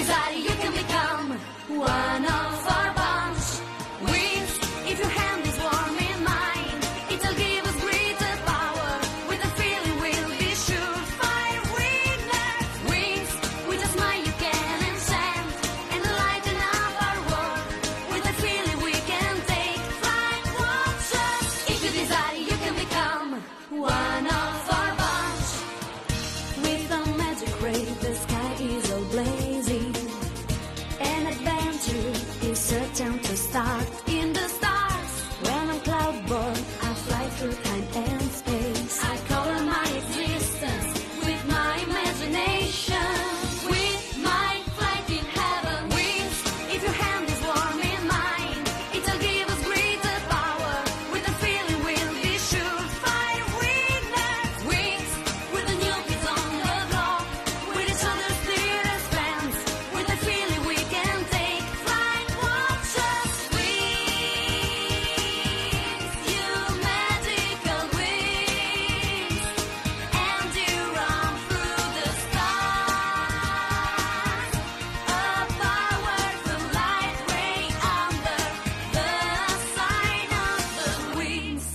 desire, you can become one of our bunch. Wings, if your hand is warm in mine, it'll give us greater power. With a feeling we'll be sure to fire wings. Wings, with a smile you can enchant and lighten up our world. With a feeling we can take flight. Watch us. If you desire, you can become one of our bunch. With a magic ray, the sky is all blazing. An adventure is certain to start in the stars. When I'm cloudborn, I fly through time and space. I cover my existence with my imagination. With my flight in heaven. Wings, if your hand is warm in mine, it'll give us greater power. With a feeling we'll be sure to fire wings. With a new kids on the block, with each other's dearest friends. With a feeling we can take flight. Watch us. Wings, you magical wings, and you run through the stars. A powerful light ray under the sign of the wings.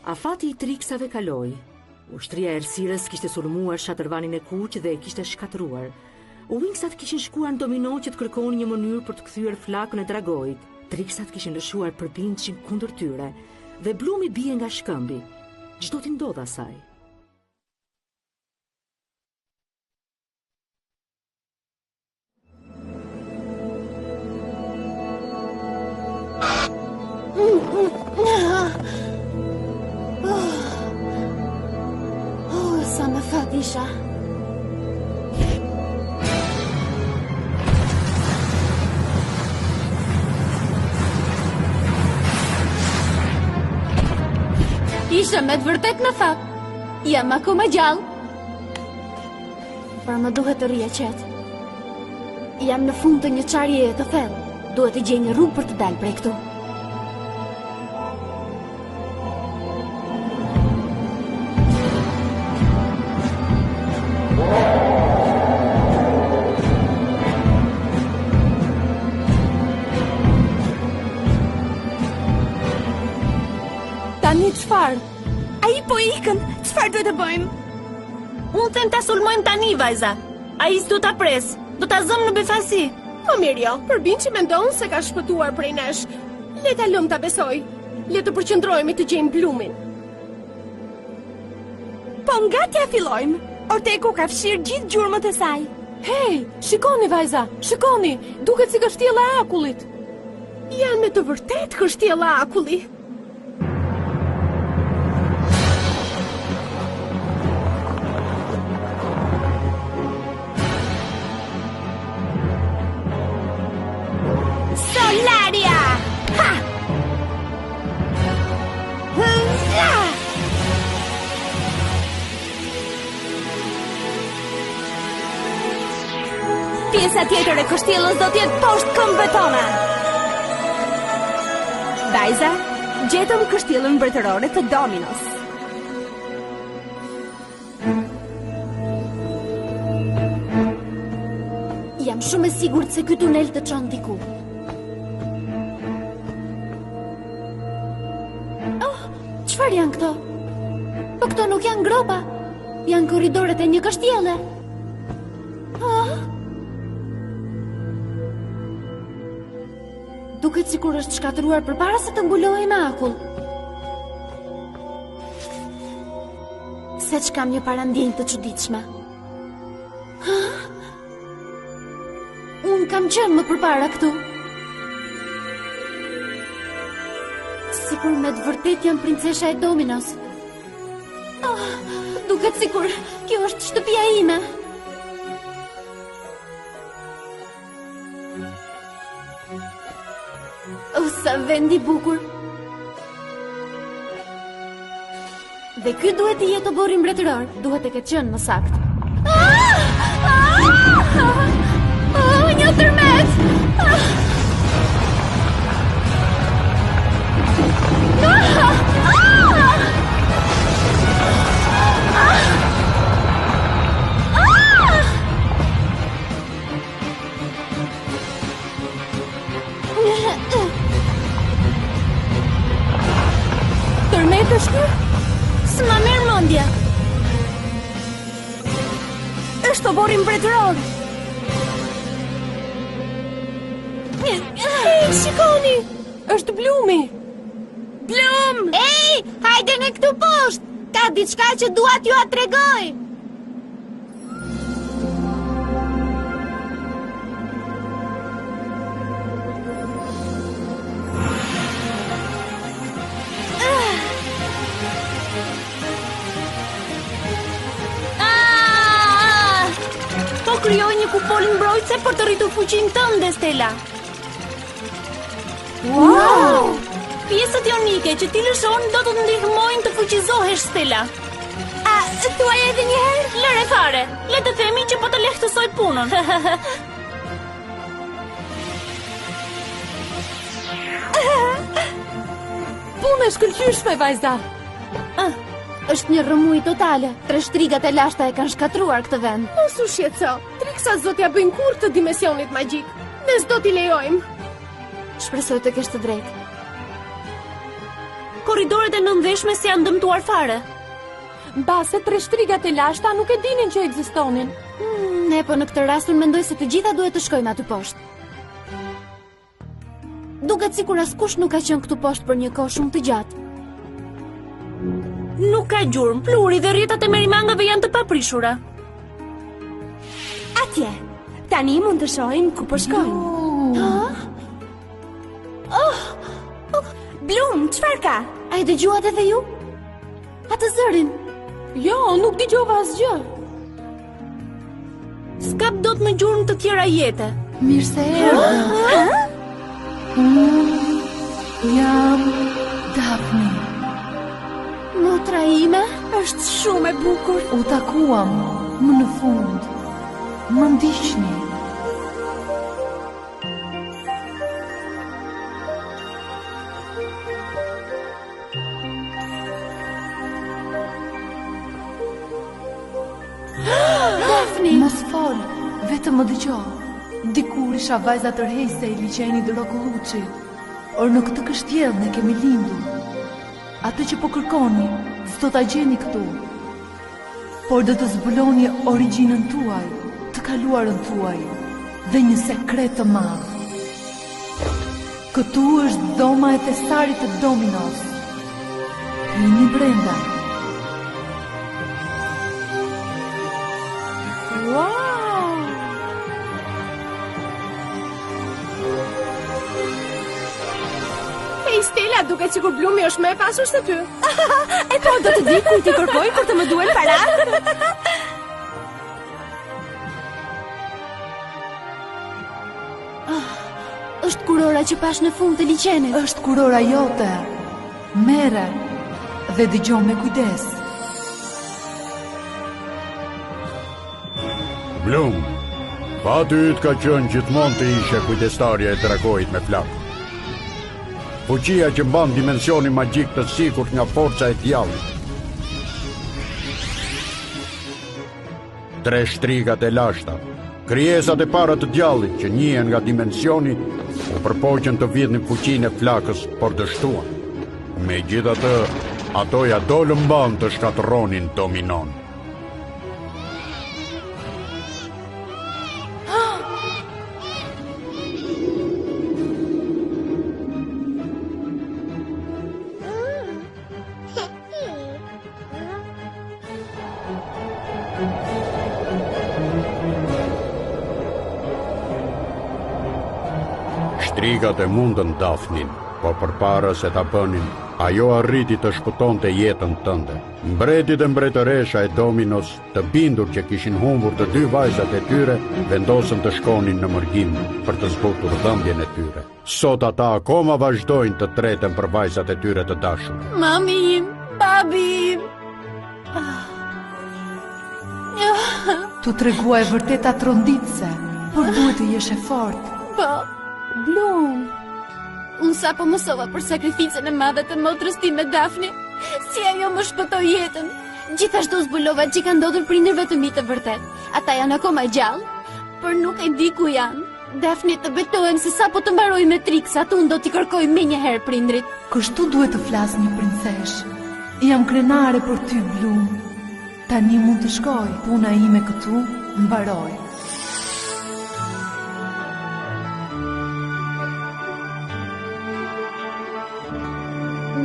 Afati I Triksave kaloi. Ushtria e Ercires kishte sulmuar shatërvanin e kuq dhe e kishte shkatëruar. Wingsat kishin shkuar në domino që të kërkonin një mënyrë për të kthyer flakën e dragojit. Triksat kishin lëshuar përbindshim kundër tyre dhe Blumi bie nga shkëmbi. Çdo t'i ndodh asaj. Sa më fat isha. Isha me të vërtet në fat. Jam akoma gjallë. Por më duhet të rije qetë. Jam në fund të një çarjeje të thellë. Duhet të gjej një rrugë për të dalë prej këtu. Tani çfarë? Ai po ikën. Çfarë duhet të bëjmë? Unë them ta sulmojmë tani, vajza. Ai s'do ta pres. Do ta zëm në befasi. Po mirë jo, përbin që mendon se ka shpëtuar prej nesh. Le ta lëm ta besoj. Le të përqendrohemi të gjejmë Blumin. Po nga t'ja fillojmë, Orteku ka fshirë gjithë gjurmët e saj. Hey, shikoni vajza, shikoni, duket si kështjella e akullit. Janë me të vërtet kështjella e akulli. Solaria! Ha! Pjesa tjetër e kështjellës do t'jetë poshtë këmbëve tona. Vajza, gjetëm kështjellën mbretërore të Dominos. Jam shumë e sigurt se ky tunel të çon diku. Oh, çfarë janë këto? Po këto nuk janë gropa. Janë korridoret e një kështjelle. Ah. Duket sikur është shkatëruar përpara se të mbulohej me akull. Se që kam një parandjenjë të çuditshme. Unë kam qenë më përpara këtu. Sikur me të vërtet jam princesha e Dominos. Duket sikur kjo është shtëpia ime. Sa vendi bukur. Dhe ky duhet të jetë obori mbretëror. Duhet të ketë qenë më saktë. Një tërmet! është oborri mbretëror. Shikoni! Është Blumi! Blum! Ej, hajde në këtu poshtë! Ka diçka që dua t'ju a tregoj! Po krijoj një kupolë mbrojtëse për të rritur fuqinë tënde, Stella. Wow! Pjesët jonike që ti lëshon do të ndihmojnë të fuqizohesh, Stella. A, thuaj edhe një herë? Lëre fare, le të themi që po të lehtësoj punën. Punë e shkëlqyeshme, vajza! Është një rrëmuj totale. 3 shtrigat e lashta e kanë shkatruar këtë vend. Mos u shqetëso. Triksa s'do t'ja bëjnë kurrë të dimensionit magjik. Ne s'do t'i lejojmë. Shpresoj të kesh të drejtë. Korridoret e nëndveshme si janë dëmtuar fare. Mbase 3 shtrigat e lashta nuk e dinin që ekzistonin. Ne po në këtë rast unë mendoj se të gjitha duhet të shkojmë aty poshtë. Duket sikur askush nuk ka qenë këtu poshtë për një kohë shumë të gjatë. Nuk ka gjurmë, pluri dhe rrjetat e merimangave janë të paprishura. Atje. Tani mund të shohim ku po shkojnë. Blum, çfarë ka? A i dëgjuat edhe ju? Atë zërin. Jo, nuk dëgjova asgjë. S'kap dot më gjurmë të tjera jete. Mirë se erdhe. Jam Daphne. Motra ime është shumë e bukur. U takuam më në fund. Më ndiqni. Daphne! Mos fol, vetëm më dëgjo. Dikur isha vajza tërheqëse e liçenit Rokulluçi. Or në këtë kështjellë ne kemi lindur. Atë që po kërkoni, s'do ta gjeni këtu. Por do të zbuloni origjinën tuaj, të kaluarën tuaj dhe një sekret të madh. Këtu është dhoma e thesarit të Dominos. Hyni brenda. Wow! Hej, Stella, duket sikur Blumi është më e pasur se ty. E po do të di kujt i kërkoj kur të më duhen para. Është kurora që pash në fund të liçenit. Është kurora jote. Merre dhe dëgjoj me kujdes. Blum, fati yt ka qenë gjithmonë të ishe kujdestarja e dragojit me flak. Fuqia që mban dimensionin magjik të sigurt nga forca e djallit. 3 shtrigat e lashta, krijesat e para të djallit që njihen nga dimensioni, u përpoqën të vidhin fuqinë e flakës, por dështuan. Megjithatë, ato ja dolën mban të shkatërronin Dominon. Shtrigat e mundën Daphnin, po përpara se ta bënin, ajo arriti të shpëtonte jetën tënde. Mbreti dhe mbretëresha e Dominos, të bindur që kishin humbur të 2 vajzat e tyre, vendosën të shkonin në mërgim për të zbutur dhëmbjen e tyre. Sot ata akoma vazhdojnë të treten për vajzat e tyre të dashur. Mami im, babi im. Tu treguaj vërteta tronditse, por duhet të jesh e fortë. Po, Blum. Unë sa po mësova për sakrificën e madhe të motrës time Daphne, si ajo më shpëtoi jetën. Gjithashtu zbulova që ka ndodhur prindërve të mi të vërtet. Ata janë akoma gjallë, por nuk e di ku janë. Daphne, të betohem se sa po të mbaroj me triksat, unë do t'i kërkoj menjëherë prindrit. Kështu duhet të flas një princesh. Jam krenare për ty, Blum. Tani mund të shkoj. Puna ime këtu mbaroj.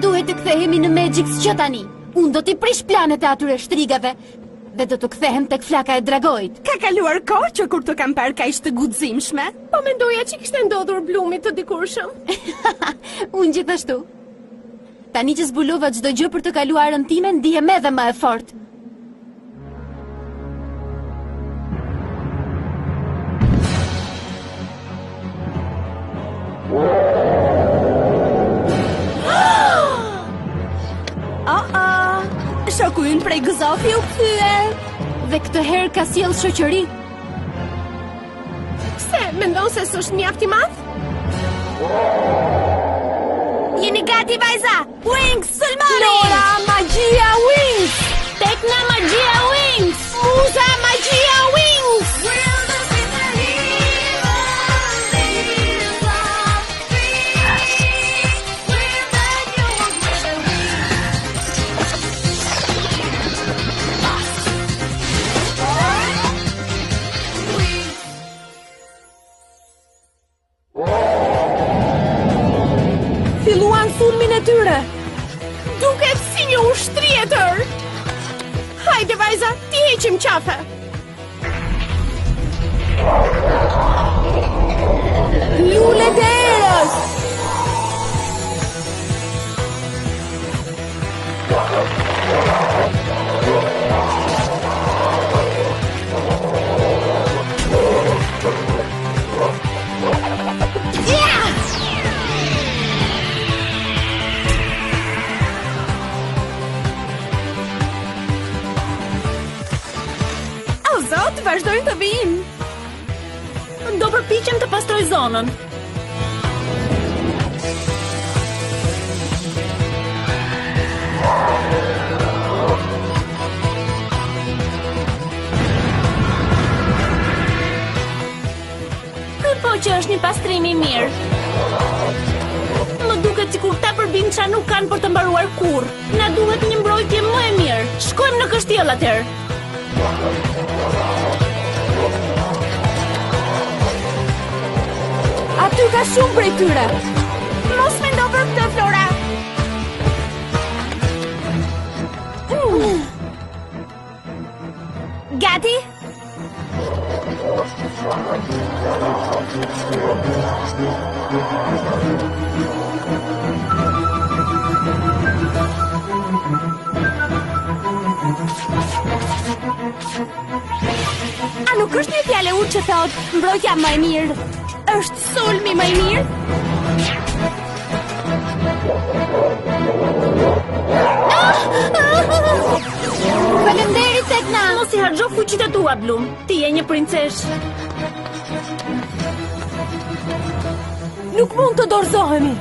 Duhet të kthehemi në Magix që tani. Unë do t'i prish planet e atyre shtrigave dhe do të kthehem tek flaka e dragojt. Ka kaluar kohë që kur të kam parë kaq të guximshme. Po mendoja që kishte ndodhur Blumit të dikurshëm. Unë gjithashtu. Tani që zbulova çdo gjë për të kaluarën time, ndihem edhe më e fortë. Shoku ynë prej gëzofi u kthye. Dhe këtë herë ka sjell shoqëri. Pse, mendon se s'është mjaft i madh? Jeni gati, vajza? Wings, sulmoni! Flora, magjia Wings! Tekna, magjia Wings! Muza, magjia Wings! Will the superheroes live love free? Will the new world will Filluan sulmin e tyre. Duket si një ushtri. Hajde vajza, ti heqim qafe. Lulet e erës. O zot, vazhdojnë të vinë. Do përpiqem të pastroj zonën. Po që është një pastrim i mirë. Më duket sikur ta përbindësha nuk kanë për të mbaruar kurrë. Na duhet një mbrojtje më e mirë. Shkojmë në kështjell atëherë. Aty ka shumë prej tyre. Mos mendo për këtë, Flora. Gati? A nuk është një fjalë unë që thot mbrojtja më e mirë? Është sulmi më i mirë? Faleminderit Tekna. Mos i harxho fuqitë e tua, Blum. Ti je një princesh. Nuk mund të dorëzohemi.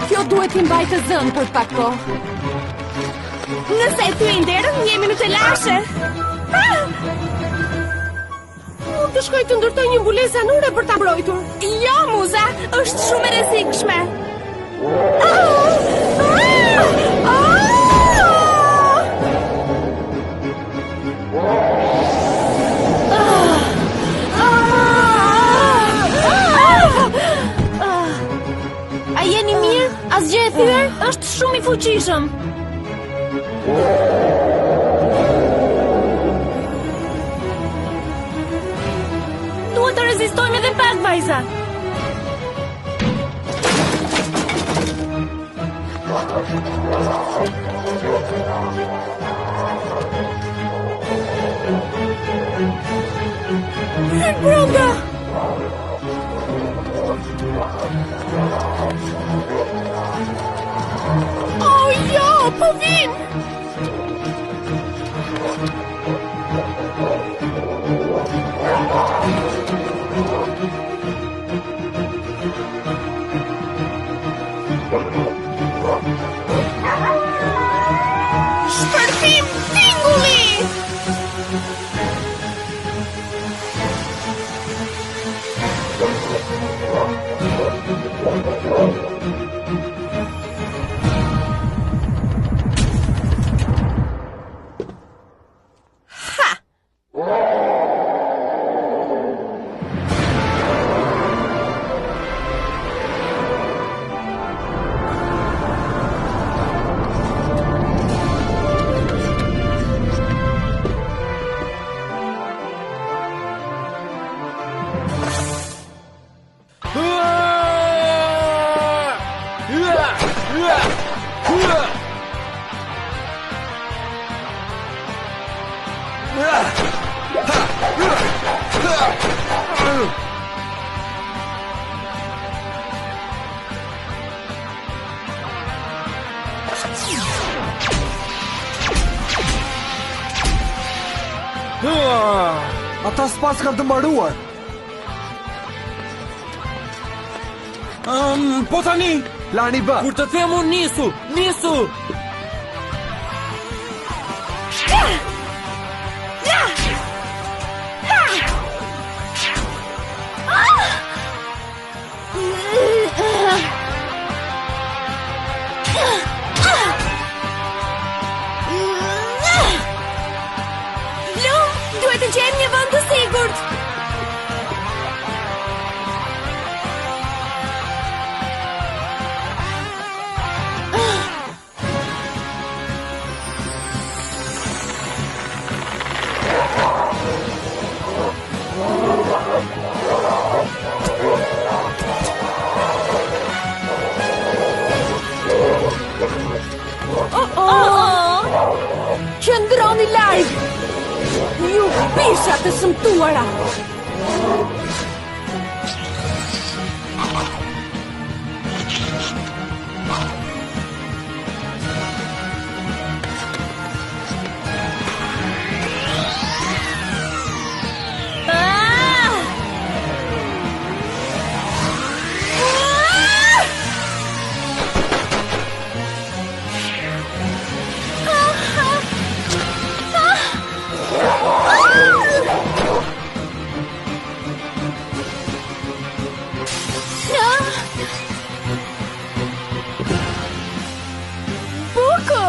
Kjo duhet t'i mbajtë të zënë për pak kohë. Nëse e thyen derën, jemi në të lashe. Mund të shkoj të ndërtoj një mbulesë anore për ta mbrojtur. Jo, Muza, është shumë e rrezikshme. A jeni mirë? Asgjë e thyer? Është shumë i fuqishëm. Duhet të rezistojmë edhe pak, vajza. Hynë brenda! Oh, jo, po vinë! Shpërthim tingulli! Ata s'pas kanë të mbaruar. Po tani, Lani bë. kur të them unë nisu. Blum, duhet të gjejmë një vend të sigurt. Qëndroni larg! Ju bisha të shëmtuara!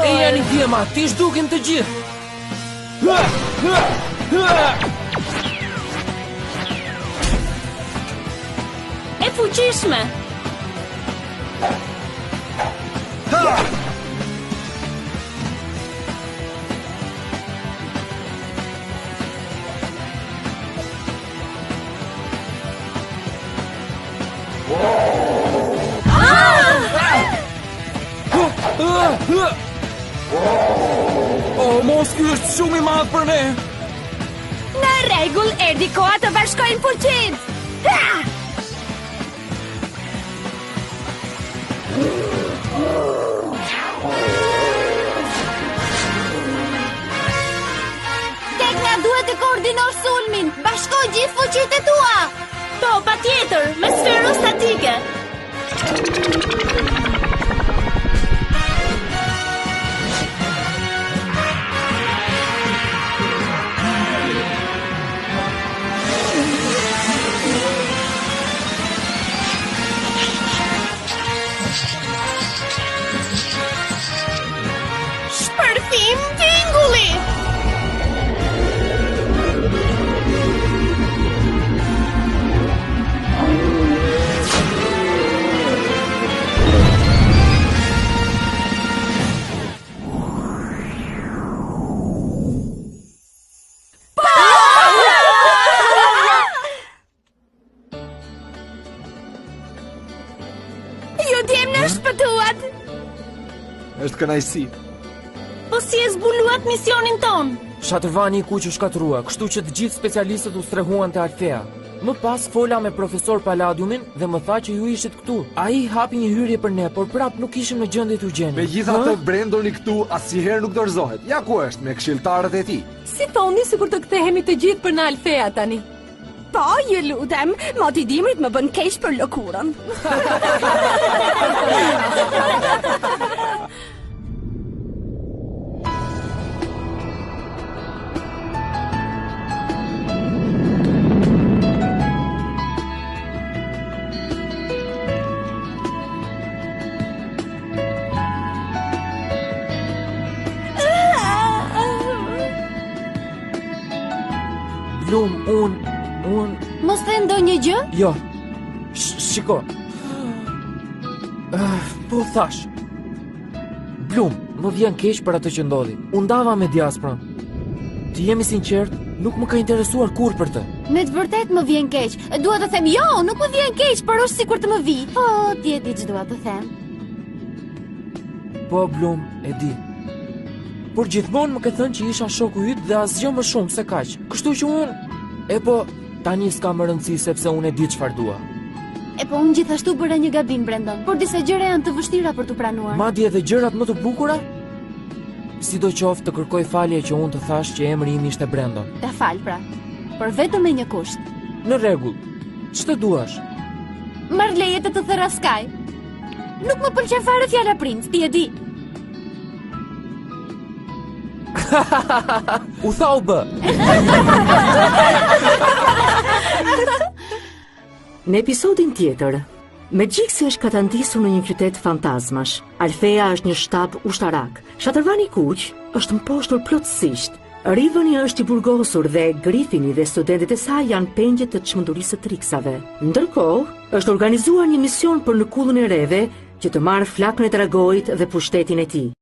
E janë i djema, ti shdukin të gjithë. E fuqishme. Mos, ky është shumë i madh për ne. Në rregull, erdhi koha të bashkojnë fuqitë. Tekna duhet të koordinosh sulmin. Bashkoj gjithë fuqitë e tua. Po, patjetër, me sferostatike. Shpërthim tingulli! Ju djem në shpëtuat. Është kënaqësi. Po si e zbuluat misionin ton? Shatërvani i kuq u shkatrua, kështu që të gjithë specialistët u strehuan te Alfea. Më pas fola me profesor Palladiumin dhe më tha që ju ishit këtu. Ai hapi një hyrje për ne, por prap nuk ishim në gjendje t'u gjeni. Megjithatë, Brendoni këtu asnjëherë nuk dorëzohet. Ja ku është me këshilltarët e tij. Si thoni sikur të kthehemi të gjithë për në Alfea tani? Po, ju lutem, moti dimrit më bën keq për lëkurën. Blum, unë... Mos the ndonjë gjë? Jo, shiko. Po thash. Blum, më vjen keq për atë që ndodhi. U ndava me Diasprën. Të jemi sinqert, nuk më ka interesuar kur për të. Me të vërtet më vjen keq. Dua të them jo, nuk më vjen keq, por është sikur të më vi. Po, ti e di ç'dua të them. Po, Blum, e di. Por gjithmonë më ke thënë që isha shoku yt dhe asgjë më shumë se kaq. Kështu që unë... E po, tani s'ka më rëndësi sepse unë e di çfarë dua. E po, unë gjithashtu bëra një gabim, Brandon. Por disa gjëra janë të vështira për t'u pranuar. Madje edhe gjërat më të bukura? Sidoqoftë të kërkoj falje që unë të thash që emri im ishte Brandon. Ta fal pra, por vetëm me një kusht. Në rregull. Ç'të duash? Marr leje të të theraskaj. Nuk më pëlqen fare fjala princ, ti e di. U tha u bë. Në episodin tjetër, Megjithëse është katandisur në një qytet fantazmash, Alfea është një shtab ushtarak. Shatërvani Kuq është mposhtur plotësisht. Riveni është i burgosur dhe Grifini dhe studentët e saj janë pengjet të çmendurisë së Triksave. Ndërkohë, është organizuar një mision për në kullën e reve që të marrë flakën e dragojit dhe pushtetin e tij.